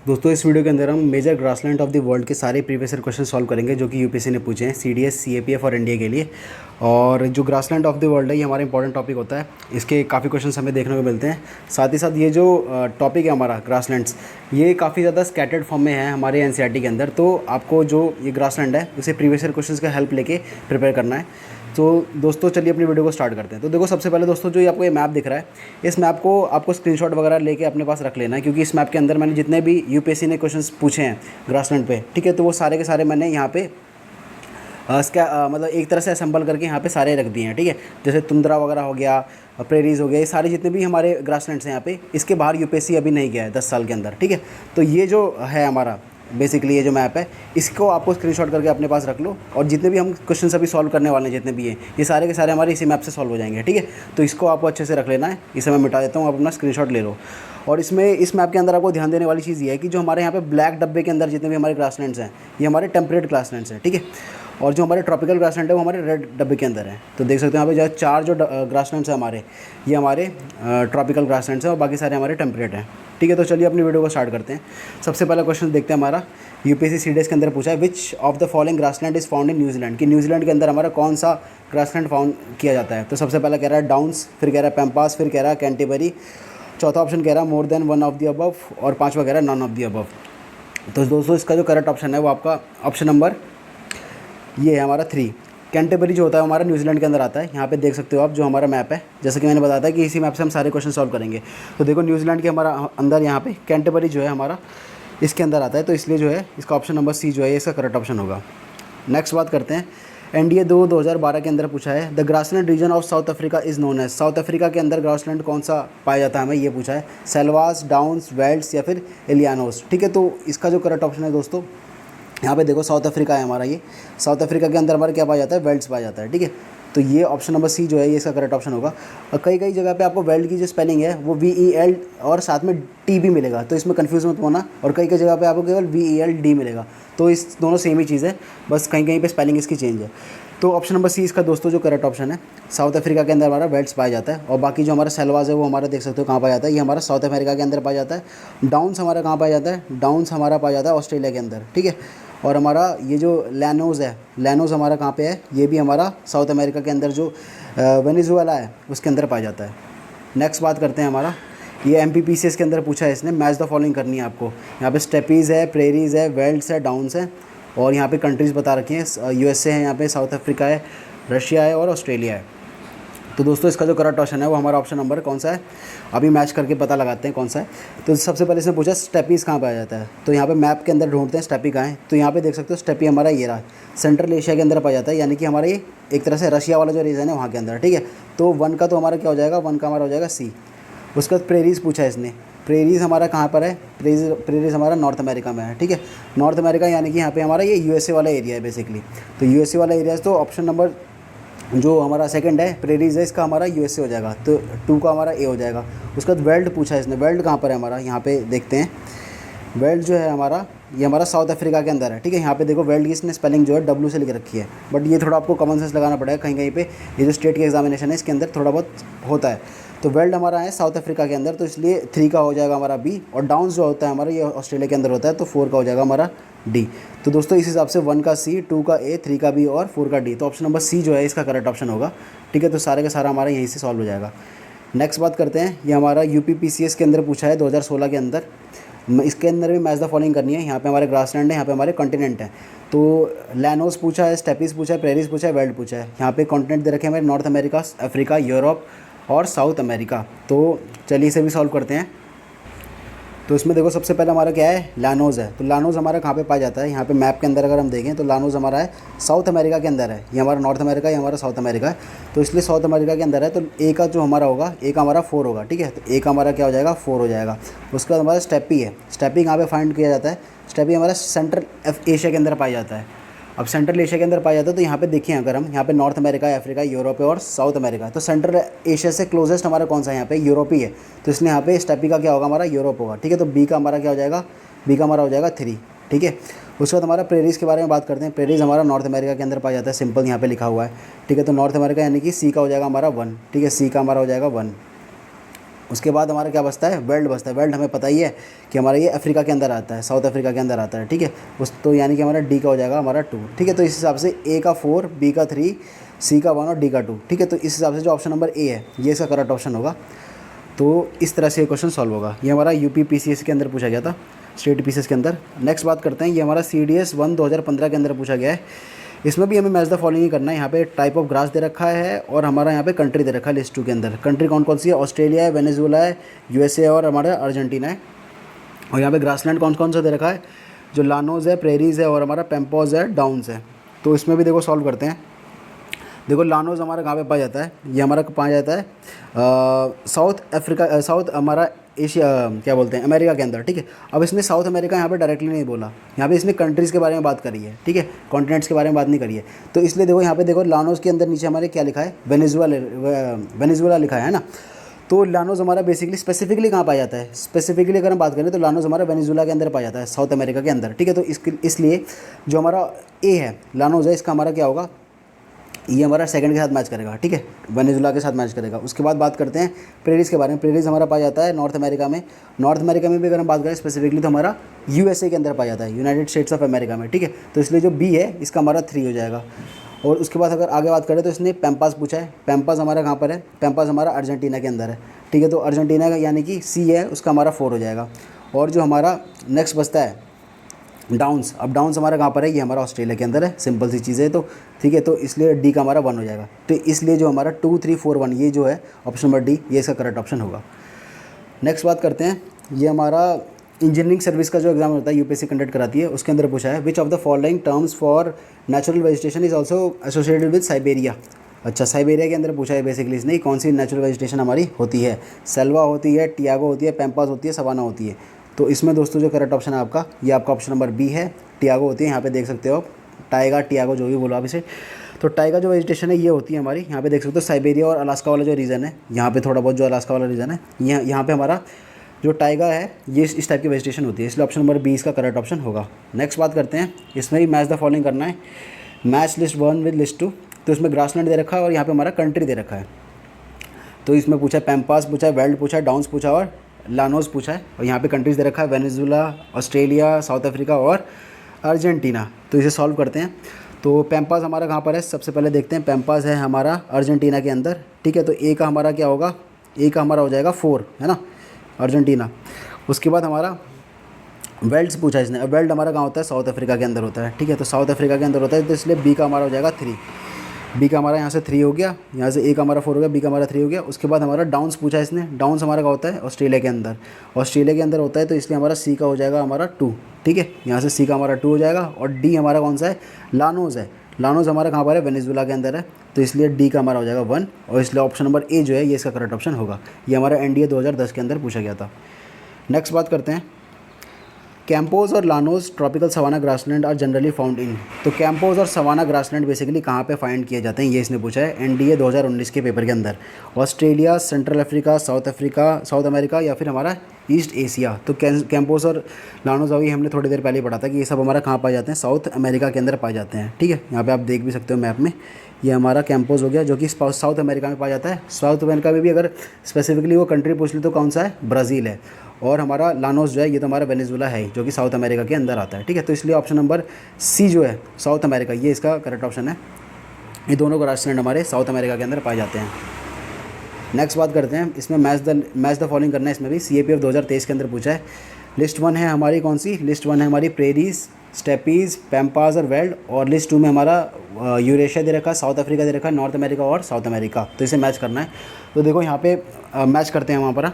दोस्तों इस वीडियो के अंदर हम major grassland of the world के सारे प्रीवियस ईयर क्वेश्चन सॉल्व करेंगे जो कि यूपीएससी ने पूछे हैं सीडीएस सीएपीएफ और एनडीए के लिए। और जो ग्रासलैंड ऑफ द वर्ल्ड है ये हमारा इंपॉर्टेंट टॉपिक होता है, इसके काफ़ी क्वेश्चंस हमें देखने को मिलते हैं। साथ ही साथ ये जो टॉपिक है हमारा ग्रासलैंड्स, ये काफ़ी ज़्यादा स्कैटर्ड फॉर्म में है हमारे एनसीईआरटी के अंदर। तो आपको जो ये ग्रासलैंड है उसे प्रीवियस ईयर क्वेश्चन का हेल्प लेके प्रिपेयर करना है। तो दोस्तों चलिए अपनी वीडियो को स्टार्ट करते हैं। तो देखो सबसे पहले दोस्तों जो ये आपको ये मैप दिख रहा है, इस मैप को आपको स्क्रीनशॉट वगैरह लेके अपने पास रख लेना है, क्योंकि इस मैप के अंदर मैंने जितने भी यूपीएससी ने क्वेश्चंस पूछे हैं ग्रासलैंड पे, ठीक है, तो वो सारे के सारे मैंने यहाँ पे मतलब एक तरह से असेंबल करके यहाँ पे सारे रख दिए हैं, ठीक है। जैसे तुंद्रा वगैरह हो गया, प्रेरीज हो गया, ये सारे जितने भी हमारे ग्रासलैंड्स हैं यहाँ पे, इसके बाहर यूपीएससी अभी नहीं गया है 10 साल के अंदर, ठीक है। तो ये जो है हमारा बेसिकली ये जो मैप है, इसको आपको स्क्रीनशॉट करके अपने पास रख लो, और जितने भी हम क्वेश्चन अभी सॉल्व करने वाले हैं जितने भी हैं, ये सारे के सारे हमारे इसी मैप से सॉल्व हो जाएंगे, ठीक है। तो इसको आपको अच्छे से रख लेना है। इसे मैं मिटा देता हूँ, आप अपना स्क्रीनशॉट ले लो। और इसमें इस मैप के अंदर आपको ध्यान देने वाली चीज़ ये है कि जो हमारे यहाँ पे ब्लैक डब्बे के अंदर जितने भी हमारे ग्रासलैंड्स हैं, ये हमारे टेम्परेट ग्रासलैंड्स हैं, ठीक है। और जो हमारे ट्रॉपिकल ग्रासलैंड है वो हमारे रेड डब्बे के अंदर है। तो देख सकते हैं यहाँ पे जो चार जो ग्रासलैंड्स हैं हमारे, ये हमारे ट्रॉपिकल ग्रासलैंड्स हैं और बाकी सारे हमारे टेम्परेट हैं, ठीक है। तो चलिए अपनी वीडियो को स्टार्ट करते हैं। सबसे पहला क्वेश्चन देखते हैं हमारा, यूपीएससी सीडीएस के अंदर पूछा है which of the following grassland is found in New Zealand, कि न्यूजीलैंड के अंदर हमारा कौन सा ग्रासलैंड फाउंड किया जाता है। तो सबसे पहला कह रहा है डाउन्स, फिर कह रहा है पैम्पास, फिर कह रहा है कैंटेबरी, चौथा ऑप्शन कह रहा है more than one of the above, और पांचवा कह रहा है नॉन ऑफ द अबव। तो दोस्तों इसका जो करेक्ट ऑप्शन है वो आपका ऑप्शन नंबर ये है हमारा 3। कैंटेबरी जो होता है हमारा न्यूजीलैंड के अंदर आता है। यहाँ पे देख सकते हो आप जो हमारा मैप है, जैसे कि मैंने बताया था कि इसी मैप से हम सारे क्वेश्चन सॉल्व करेंगे। तो देखो न्यूजीलैंड के हमारा अंदर यहाँ पे कैंटेबरी जो है हमारा इसके अंदर आता है, तो इसलिए जो है इसका ऑप्शन नंबर सी जो है इसका करेक्ट ऑप्शन होगा। नेक्स्ट बात करते हैं, एनडीए 2012 के अंदर पूछा है the grassland region of South Africa is known as, South Africa के अंदर ग्रासलैंड कौन सा पाया जाता है, हमें ये पूछा है, सेल्वास, डाउन्स, वेल्ड्स या फिर एलियानोस, ठीक है। तो इसका जो करेक्ट ऑप्शन है दोस्तों, यहाँ पे देखो साउथ अफ्रीका है हमारा, ये साउथ अफ्रीका के अंदर हमारा क्या पाया जाता है, वेल्ड्स पाया जाता है, ठीक है। तो ये ऑप्शन नंबर सी जो है ये इसका करेक्ट ऑप्शन होगा। और कई कई जगह पे आपको वेल्ड की जो स्पेलिंग है वो VEL और साथ में टी भी मिलेगा, तो इसमें कन्फ्यूज़ मत होना। और कई कई जगह पे आपको केवल VELD मिलेगा, तो इस दोनों सेम ही चीज़ है, बस कहीं कहीं पे स्पेलिंग इसकी चेंज है। तो ऑप्शन नंबर सी इसका दोस्तों जो करेक्ट ऑप्शन है, साउथ अफ्रीका के अंदर हमारा वेल्ड्स पाया जाता है। और बाकी जो हमारा सेल्वास है वो हमारा देख सकते हो कहाँ पाया जाता है, ये हमारा साउथ अमेरिका के अंदर पाया जाता है। डाउन्स हमारा कहाँ पाया जाता है, डाउन्स हमारा पाया जाता है ऑस्ट्रेलिया के अंदर, ठीक है। और हमारा ये जो लैनोज़ है, लैनोज़ हमारा कहाँ पे है, ये भी हमारा साउथ अमेरिका के अंदर जो वेनेजुएला है उसके अंदर पाया जाता है। नेक्स्ट बात करते हैं हमारा, ये MPPCS के अंदर पूछा है इसने, मैच द फॉलोइंग करनी है आपको। यहाँ पे स्टेपीज़ है, प्रेरीज है, वेल्ड्स है, डाउन्स है, और यहाँ पे कंट्रीज़ बता रखी हैं, USA है, यहाँ पे साउथ अफ्रीका है, रशिया है और ऑस्ट्रेलिया है। तो दोस्तों इसका जो करेक्ट ऑप्शन है वो हमारा ऑप्शन नंबर कौन सा है, अभी मैच करके पता लगाते हैं कौन सा है। तो सबसे पहले इसने पूछा स्टेपीज़ कहाँ पाया जाता है, तो यहाँ पे मैप के अंदर ढूंढते हैं स्टेपी कहाँ है। तो यहाँ पे देख सकते हो स्टेपी हमारा ये रहा, सेंट्रल एशिया के अंदर पाया जाता है, यानी कि हमारा ये एक तरह से रशिया वाला जो रीजन है वहाँ के अंदर, ठीक है। तो 1 का तो हमारा क्या हो जाएगा, 1 का हमारा हो जाएगा सी। उसके बाद प्रेरीज पूछा है इसने, प्रेरीज हमारा कहाँ पर है, प्रेरीज हमारा नॉर्थ अमेरिका में है, ठीक है। नॉर्थ अमेरिका यानी कि यहाँ पे हमारा ये USA वाला एरिया है बेसिकली। तो USA वाला एरिया, तो ऑप्शन नंबर जो हमारा सेकंड है प्रेरीज है, इसका हमारा USA हो जाएगा, तो 2 का हमारा A हो जाएगा। उसके बाद वेल्ड पूछा है इसने, वेल्ड कहाँ पर है हमारा, यहाँ पे देखते हैं। वेल्ड जो है हमारा, ये हमारा साउथ अफ्रीका के अंदर है, ठीक है। यहाँ पे देखो वेल्ड की इसने स्पेलिंग जो है W से लिख रखी है, बट ये थोड़ा आपको कॉमन सेंस लगाना पड़ेगा, कहीं कहीं पे ये जो स्टेट की एग्जामिनेशन है इसके अंदर थोड़ा बहुत होता है। तो वेल्ड हमारा है साउथ अफ्रीका के अंदर, तो इसलिए 3 का हो जाएगा हमारा B। और डाउन्स जो होता है हमारा ये ऑस्ट्रेलिया के अंदर होता है, तो 4 का हो जाएगा हमारा D। तो दोस्तों इस हिसाब से 1 का C, 2 का A, 3 का B और 4 का D। तो ऑप्शन नंबर C जो है इसका करेक्ट ऑप्शन होगा, ठीक है। तो सारे का सारा हमारा यहीं से सॉल्व हो जाएगा। नेक्स्ट बात करते हैं, ये हमारा UPPCS के अंदर पूछा है 2016 के अंदर, इसके अंदर भी मैच द फॉलोइंग करनी है। यहाँ पे हमारे ग्रासलैंड है, यहाँ पे हमारे कॉन्टिनेंट है। तो लैनोस पूछा है, स्टेपीज़ पूछा है, प्रेरीज पूछा है, वेल्ड पूछा है। यहाँ पे कॉन्टिनेंट दे रखे हैं हमारे नॉर्थ अमेरिका, अफ्रीका, यूरोप और साउथ अमेरिका। तो चलिए इसे भी सॉल्व करते हैं। तो इसमें देखो सबसे पहले हमारा क्या है, लानोज़ है। तो लानोज़ हमारा कहाँ पे पाया जाता है, यहाँ पे मैप के अंदर अगर हम देखें तो लानोज़ हमारा है साउथ अमेरिका के अंदर है। ये हमारा नॉर्थ अमेरिका, ये हमारा साउथ अमेरिका है, तो इसलिए साउथ अमेरिका के अंदर है। तो A का जो हमारा होगा, A का हमारा 4 होगा, ठीक है। तो A का हमारा क्या हो जाएगा, 4 हो जाएगा। उसके बाद हमारा स्टेपी है, स्टेपी कहाँ पे फाइंड किया जाता है, स्टेपी हमारा सेंट्रल एशिया के अंदर पाया जाता है। अब सेंट्रल एशिया के अंदर पाया जाता है, तो यहाँ पे देखिए अगर हम यहाँ पे नॉर्थ अमेरिका, अफ्रीका, यूरोप और साउथ अमेरिका, तो सेंट्रल एशिया से क्लोजेस्ट हमारा कौन सा है, यहाँ पे यूरोप ही है। तो इसलिए यहाँ पे स्टेपी का क्या होगा, हमारा यूरोप होगा, ठीक है। तो B का हमारा क्या हो जाएगा, B का हमारा हो जाएगा 3, ठीक है। उसके बाद हमारा प्रेरीज के बारे में बात करते हैं। प्रेरीज हमारा नॉर्थ अमेरिका के अंदर पाया जाता है, सिंपल यहाँ पे लिखा हुआ है, ठीक है। तो नॉर्थ अमेरिका यानी कि C का हो जाएगा हमारा 1, ठीक है। C का हमारा हो जाएगा 1। उसके बाद हमारा क्या बचता है, वेल्ड बचता है। वेल्ड हमें पता ही है कि हमारा ये अफ्रीका के अंदर आता है, साउथ अफ्रीका के अंदर आता है, ठीक है। उस तो यानी कि हमारा डी का हो जाएगा हमारा 2, ठीक है। तो इस हिसाब से ए का 4, बी का 3, सी का 1 और डी का 2, ठीक है। तो इस हिसाब से जो ऑप्शन नंबर ए है ये इसका करेक्ट ऑप्शन होगा। तो इस तरह से ये क्वेश्चन सॉल्व होगा। ये हमारा यूपी पीसीएस के अंदर पूछा गया था, स्टेट पीसीएस के अंदर। नेक्स्ट बात करते हैं, ये हमारा CDS 1 2015 के अंदर पूछा गया है। इसमें भी हमें मैच द फॉलोइंग ही करना है। यहाँ पे टाइप ऑफ ग्रास दे रखा है और हमारा यहाँ पे कंट्री दे रखा है लिस्ट 2 के अंदर। कंट्री कौन कौन सी है, ऑस्ट्रेलिया है, वेनेजुएला है, USA और हमारा अर्जेंटीना है। और यहाँ पे ग्रासलैंड कौन कौन सा दे रखा है, जो लानोज है, प्रेरीज है और हमारा पेम्पोज है, डाउन्स है। तो इसमें भी देखो सॉल्व करते हैं। देखो लानोज हमारा कहाँ पे पाया जाता है, ये हमारा पाया जाता है साउथ अफ्रीका, साउथ हमारा एशिया, क्या बोलते हैं, अमेरिका के अंदर, ठीक है। अब इसने साउथ अमेरिका यहाँ पे डायरेक्टली नहीं बोला, यहाँ पे इसने कंट्रीज़ के बारे में बात करी है, ठीक है, कॉन्टिनेंट्स के बारे में बात नहीं करी है। तो इसलिए देखो यहाँ पे देखो लानोज के अंदर नीचे हमारे क्या लिखा है, वेनेजुएला लिखा है ना। तो लानोज हमारा बेसिकली स्पेसिफिकली कहाँ पाया जाता है, स्पेसिफिकली अगर हम बात करें तो लानोज हमारा वेनेजुएला के अंदर पाया जाता है, साउथ अमेरिका के अंदर, ठीक है। तो इसलिए जो हमारा ए है लानोज है, इसका हमारा क्या होगा, ये हमारा सेकंड के साथ मैच करेगा, ठीक है, वेनेजुएला के साथ मैच करेगा। उसके बाद बात करते हैं प्रेरीज के बारे में। प्रेरीज हमारा पाया जाता है नॉर्थ अमेरिका में। नॉर्थ अमेरिका में भी अगर हम बात करें स्पेसिफिकली तो हमारा USA के अंदर पाया जाता है, यूनाइटेड स्टेट्स ऑफ अमेरिका में, ठीक है। तो इसलिए जो बी है इसका हमारा 3 हो जाएगा। और उसके बाद अगर आगे बात करें तो इसने पैम्पास पूछा है। पैम्पास हमारा कहाँ पर है, पैम्पास हमारा अर्जेंटीना के अंदर है, ठीक है। तो अर्जेंटीना का यानी कि सी है, उसका हमारा 4 हो जाएगा। और जो हमारा नेक्स्ट बचता है डाउन्स, अब डाउन्स हमारा कहाँ पर है, ये हमारा ऑस्ट्रेलिया के अंदर है, सिंपल सी चीज़ है। तो ठीक है, तो इसलिए डी का हमारा 1 हो जाएगा। तो इसलिए जो हमारा 2 3 4 1 ये जो है ऑप्शन नंबर डी, ये इसका करेक्ट ऑप्शन होगा। नेक्स्ट बात करते हैं, ये हमारा इंजीनियरिंग सर्विस का जो एग्जाम होता है UPSC कंडक्ट कराती है, उसके अंदर पूछा है which of the following terms for natural vegetation is also associated with Siberia. अच्छा, साइबेरिया के अंदर पूछा है बेसिकली इसने, कौन सी नेचुरल वेजिटेशन हमारी होती है, सेल्वा होती है, टियागो होती है, पैम्पास होती है, सवाना होती है। तो इसमें दोस्तों जो करेक्ट ऑप्शन है आपका, ये आपका ऑप्शन नंबर बी है, टियागो होती है। यहाँ पे देख सकते हो आप, टाइगा, टियागो जो भी बोलो आप इसे। तो टाइगा जो वेजिटेशन है ये होती है हमारी, यहाँ पे देख सकते हो साइबेरिया और अलास्का वाला जो रीजन है, यहाँ पे थोड़ा बहुत जो अलास्का वाला रीजन है, यहाँ पे हमारा जो टाइगा है ये इस टाइप की वेजिटेशन होती है, इसलिए ऑप्शन नंबर बी इसका करेक्ट ऑप्शन होगा। नेक्स्ट बात करते हैं, इसमें भी मैच द फॉलोइंग करना है, मैच लिस्ट 1 विद लिस्ट 2। तो इसमें ग्रासलैंड दे रखा है और यहाँ पे हमारा कंट्री दे रखा है। तो इसमें पूछा है पैम्पास पूछा है, वेल्ड पूछा है, डाउन्स पूछा और लानोज पूछा है। और यहाँ पे कंट्रीज़ दे रखा है वेनेजुएला, ऑस्ट्रेलिया, साउथ अफ्रीका और अर्जेंटीना। तो इसे सॉल्व करते हैं। तो पैम्पास हमारा कहाँ पर है, सबसे पहले देखते हैं। पैम्पास है हमारा अर्जेंटीना के अंदर, ठीक है। तो ए का हमारा क्या होगा, ए का हमारा हो जाएगा 4, है ना, अर्जेंटीना। उसके बाद हमारा वेल्ड्स पूछा इसने। अब वेल्ड हमारा कहाँ होता है, साउथ अफ्रीका के अंदर होता है, ठीक है। तो साउथ अफ्रीका के अंदर होता है, तो इसलिए बी का हमारा हो जाएगा 3। बी का हमारा यहाँ से 3 हो गया, यहाँ से ए का हमारा 4 हो गया, बी का हमारा 3 हो गया। उसके बाद हमारा डाउन्स पूछा इसने। डाउन्स हमारा का होता है ऑस्ट्रेलिया के अंदर, ऑस्ट्रेलिया के अंदर होता है, तो इसलिए हमारा सी का हो जाएगा हमारा 2, ठीक है। यहाँ से सी का हमारा 2 हो जाएगा। और डी हमारा कौन सा है, लानोज है। लानोज हमारा कहाँ पर है, वेनेजुएला के अंदर है, तो इसलिए डी का हमारा हो जाएगा 1। और इसलिए ऑप्शन नंबर ए जो है ये इसका करेक्ट ऑप्शन होगा। ये हमारा NDA 2010 के अंदर पूछा गया था। नेक्स्ट बात करते हैं, कैंपोज और llanos tropical savanna grassland are generally found in. तो कैंपोज और सवाना ग्रासलैंड बेसिकली कहाँ पे फाइंड किए जाते हैं, ये इसने पूछा है NDA 2019 के पेपर के अंदर। Australia, central Africa, south Africa, south America या फिर हमारा ईस्ट एशिया। तो कैंपोज और लानोज अभी हमने थोड़ी देर पहले पढ़ा था कि ये सब हमारा कहाँ पाए जाते हैं, साउथ अमेरिका के अंदर पाए जाते हैं, ठीक है। यहाँ पे आप देख भी सकते हो मैप में, ये हमारा कैंपोज हो गया जो कि साउथ अमेरिका में पाया जाता है। साउथ अमेरिका में भी अगर स्पेसिफिकली वो कंट्री पूछ ली तो कौन सा है, ब्राज़ील है। और हमारा लानोस जो है ये तो हमारा वेनेजुएला है जो कि साउथ अमेरिका के अंदर आता है, ठीक है। तो इसलिए ऑप्शन नंबर सी जो है साउथ अमेरिका, ये इसका करेक्ट ऑप्शन है। ये दोनों ग्रासलैंड हमारे साउथ अमेरिका के अंदर पाए जाते हैं। नेक्स्ट बात करते हैं, इसमें मैच द फॉलोइंग करना है। इसमें भी CAPF 2023 के अंदर पूछा है। लिस्ट 1 है हमारी कौन सी, लिस्ट 1 है हमारी प्रेरीज, स्टेपीज़, पैम्पास और वेल्ड। और लिस्ट 2 में हमारा यूरेशिया दे रखा है, साउथ अफ्रीका दे रखा है, नॉर्थ अमेरिका और साउथ अमेरिका। तो इसे मैच करना है। तो देखो यहाँ पे मैच करते हैं वहाँ पर।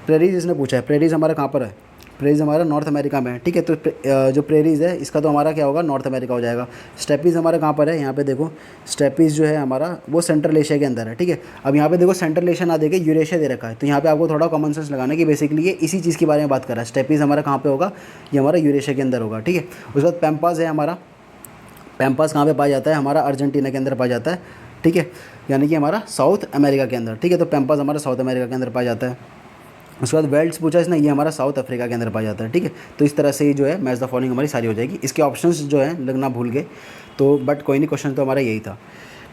प्रेरीज इसने पूछा है, प्रेरीज हमारा कहाँ पर है, प्रेरीज हमारा नॉर्थ अमेरिका में है, ठीक है। तो जो प्रेरीज है इसका तो हमारा क्या होगा, नॉर्थ अमेरिका हो जाएगा। स्टेपीज़ हमारा कहाँ पर है, यहाँ पे देखो स्टेपीज़ जो है हमारा वो सेंट्रल एशिया के अंदर है, ठीक है। अब यहाँ पे देखो सेंट्रल एशिया ना देके यूरेशिया दे रखा है, तो यहाँ पे आपको थोड़ा कॉमन सेंस लगाना है कि बेसिकली ये इसी चीज़ के बारे में बात कर रहा है। स्टेपीज़ हमारा कहाँ पे होगा, ये हमारा यूरेशिया के अंदर होगा, ठीक है। उसके बाद पैम्पास है हमारा, पैम्पास कहाँ पे पाया जाता है, हमारा अर्जेंटीना के अंदर पाया जाता है, ठीक है, यानी कि हमारा साउथ अमेरिका के अंदर, ठीक है। तो पैम्पास हमारा साउथ अमेरिका के अंदर पाया जाता है। उसके बाद वेल्ड्स पूछा इसने, ये हमारा साउथ अफ्रीका के अंदर पाया जाता है, ठीक है। तो इस तरह से ही जो है मैच द फॉलोइंग हमारी सारी हो जाएगी। इसके ऑप्शंस जो है लगना भूल गए तो, बट कोई नहीं, क्वेश्चन तो हमारा यही था।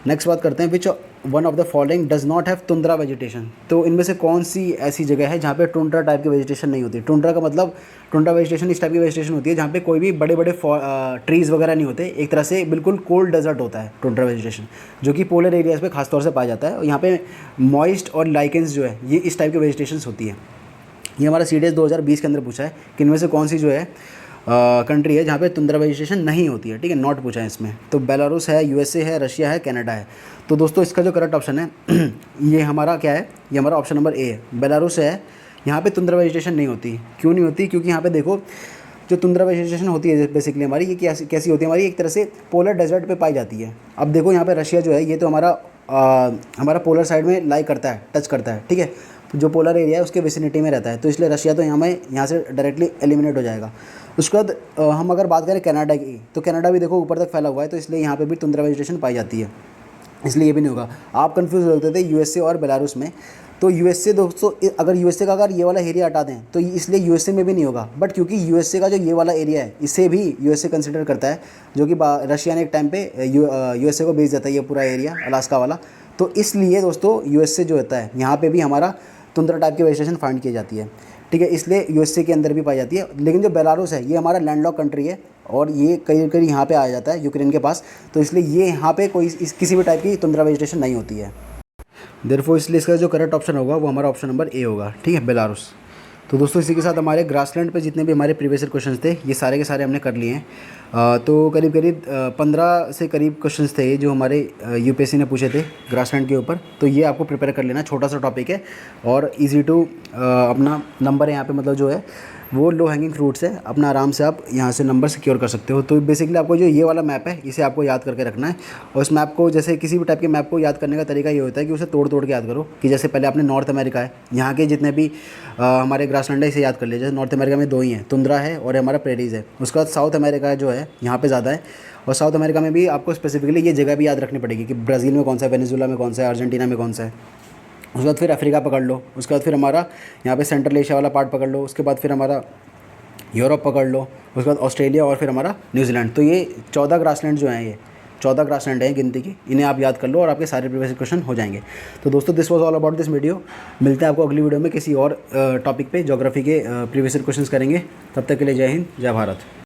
नेक्स्ट बात करते हैं, which one of the following does not have tundra vegetation. तो इनमें से कौन सी ऐसी जगह है जहाँ पे टुंड्रा टाइप की वेजिटेशन नहीं होती। टुंड्रा का मतलब, टुंड्रा वेजिटेशन इस टाइप की वेजिटेशन होती है जहाँ पे कोई भी बड़े बड़े ट्रीज़ वगैरह नहीं होते, एक तरह से बिल्कुल कोल्ड डेजर्ट होता है टुंड्रा वेजिटेशन, जो कि पोलर एरियाज़ पे खासतौर से पाया जाता है। और यहाँ पे मॉइस्ट और लाइकेंस जो है ये इस टाइप की वेजिटेशन होती है। ये हमारा CDS 2020 के अंदर पूछा है कि इनमें से कौन सी जो है कंट्री है जहाँ पे टुंड्रा वेजिटेशन नहीं होती है, ठीक है, नॉट पूछा है इसमें। तो बेलारूस है, USA है, रशिया है, कनाडा है। तो दोस्तों इसका जो करेक्ट ऑप्शन है ये हमारा क्या है, ये हमारा ऑप्शन नंबर ए है, बेलारूस है। यहाँ पे टुंड्रा वेजिटेशन नहीं होती। क्यों नहीं होती? क्योंकि यहाँ पे देखो जो टुंड्रा वेजिटेशन होती है बेसिकली हमारी, ये कैसी होती है हमारी, एक तरह से पोलर डेजर्ट पे पाई जाती है। अब देखो यहाँ पे रशिया जो है ये तो हमारा पोलर साइड में लाई करता है, टच करता है, ठीक है, जो पोलर एरिया है उसके विसिनिटी में रहता है, तो इसलिए रशिया तो यहाँ से डायरेक्टली एलिमिनेट हो जाएगा। उसके बाद हम अगर बात करें कनाडा की, तो कनाडा भी देखो ऊपर तक फैला हुआ है, तो इसलिए यहाँ पे भी टुंड्रा वेजिटेशन पाई जाती है, इसलिए ये भी नहीं होगा। आप कंफ्यूज होते थे USA और बेलारूस में, तो USA दोस्तों अगर USA का अगर ये वाला एरिया हटा दें तो इसलिए USA में भी नहीं होगा। बट क्योंकि USA का जो ये वाला एरिया है इसे भी USA कंसिडर करता है, जो कि रशिया ने एक टाइम पे USA को बेच देता है ये पूरा एरिया अलास्का वाला, तो इसलिए दोस्तों USA जो होता है यहाँ पे भी हमारा टुंड्रा टाइप की वेजिटेशन फाइंड की जाती है, ठीक है, इसलिए USA के अंदर भी पाई जाती है। लेकिन जो बेलारूस है ये हमारा लैंडलॉक कंट्री है और ये कहीं कहीं यहाँ पे आ जाता है यूक्रेन के पास, तो इसलिए ये यहाँ पे कोई किसी भी टाइप की टुंड्रा वेजिटेशन नहीं होती है। देयरफॉर इसलिए इसका जो करेक्ट ऑप्शन होगा वो हमारा ऑप्शन नंबर ए होगा, ठीक है, बेलारूस। तो दोस्तों इसी के साथ हमारे ग्रासलैंड पे जितने भी हमारे प्रीवियस क्वेश्चंस थे ये सारे के सारे हमने कर लिए हैं। तो करीब करीब 15 से करीब क्वेश्चंस थे जो हमारे UPSC ने पूछे थे ग्रासलैंड के ऊपर। तो ये आपको प्रिपेयर कर लेना, छोटा सा टॉपिक है और ईजी टू अपना नंबर है यहाँ पे, मतलब जो है वो लो हैंगिंग फ्रूट्स है, अपना आराम से आप यहाँ से नंबर सिक्योर कर सकते हो। तो बेसिकली आपको जो ये वाला मैप है इसे आपको याद करके रखना है, और इस मैप को जैसे किसी भी टाइप के मैप को याद करने का तरीका ये होता है कि उसे तोड़ तोड़ के याद करो। कि जैसे पहले आपने नॉर्थ अमेरिका है, यहाँ के जितने भी हमारे ग्रासलैंड है इसे याद कर लिया। जैसे नॉर्थ अमेरिका में 2 ही हैं, टुंड्रा है और हमारा प्रेरीज है। उसके बाद साउथ अमेरिका जो है यहाँ पे ज़्यादा है, और साउथ अमेरिका में भी आपको स्पेसिफिकली ये जगह भी याद रखनी पड़ेगी कि ब्राज़ील में कौन सा है, वेनेजुला में कौन सा है, अर्जेंटीना में कौन सा है। उसके बाद फिर अफ्रीका पकड़ लो, उसके बाद फिर हमारा यहाँ पे सेंट्रल एशिया वाला पार्ट पकड़ लो, उसके बाद फिर हमारा यूरोप पकड़ लो, उसके बाद ऑस्ट्रेलिया और फिर हमारा न्यूजीलैंड। तो ये 14 ग्रासलैंड जो हैं, ये 14 ग्रासलैंड हैं गिनती की, इन्हें आप याद कर लो और आपके सारे प्रीवियस क्वेश्चन हो जाएंगे। तो दोस्तों this was all about this video. मिलते हैं आपको अगली वीडियो में किसी और टॉपिक पे, ज्योग्राफी के प्रीवियस क्वेश्चन करेंगे। तब तक के लिए जय हिंद, जय भारत।